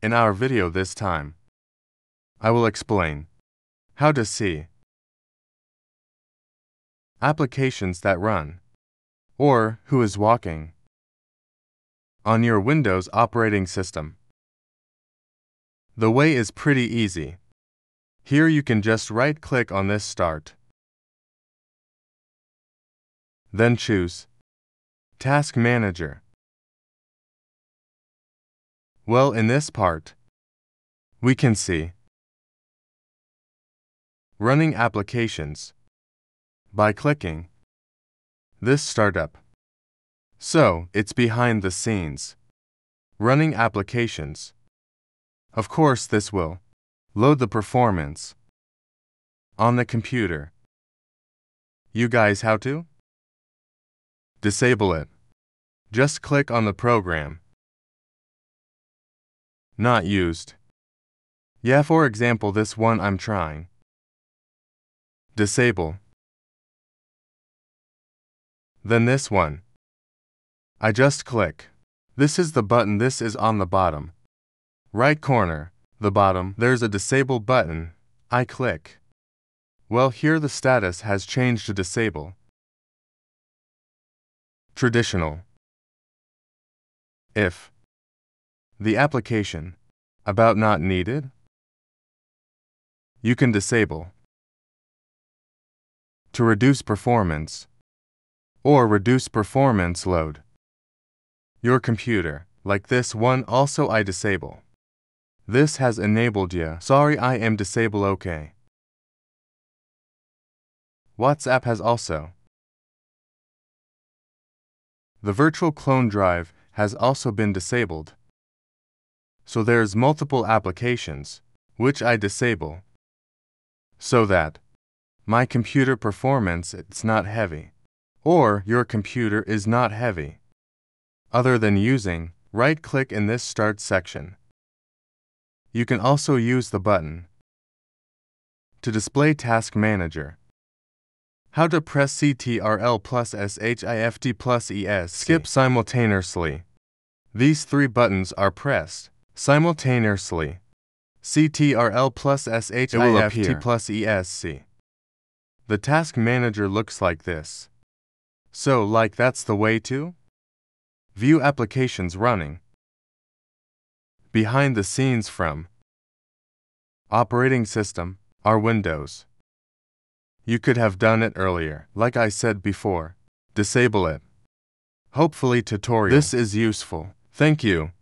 In our video this time, I will explain how to see applications that run or who is walking on your Windows operating system. The way is pretty easy. Here you can just right-click on this Start. Then choose Task Manager. Well, in this part, we can see Running Applications by clicking this startup. So, it's behind the scenes. Running applications. Of course, this will load the performance on the computer. You guys how to disable it. Just click on the program. Not used. Yeah, for example, this one I'm trying. Disable. Then this one. I just click. This is the button, this is on the bottom right corner, the bottom, there's a disable button. I click. Well, here the status has changed to disable. Traditional. If the application about not needed, you can disable. To reduce performance or reduce performance load. Your computer, like this one also I disable. This has enabled ya. Sorry, I am disable OK. WhatsApp has also. The virtual clone drive has also been disabled. So there's multiple applications, which I disable. So that my computer performance it's not heavy. Or your computer is not heavy. Other than using, right-click in this Start section. You can also use the button to display Task Manager. How to press Ctrl plus Shift plus ES. Skip simultaneously. These three buttons are pressed simultaneously. Ctrl plus Shift plus ESC. The Task Manager looks like this. So, like that's the way to view applications running behind the scenes from operating system or Windows. You could have done it earlier, like I said before. Disable it. Hopefully tutorial. This is useful. Thank you.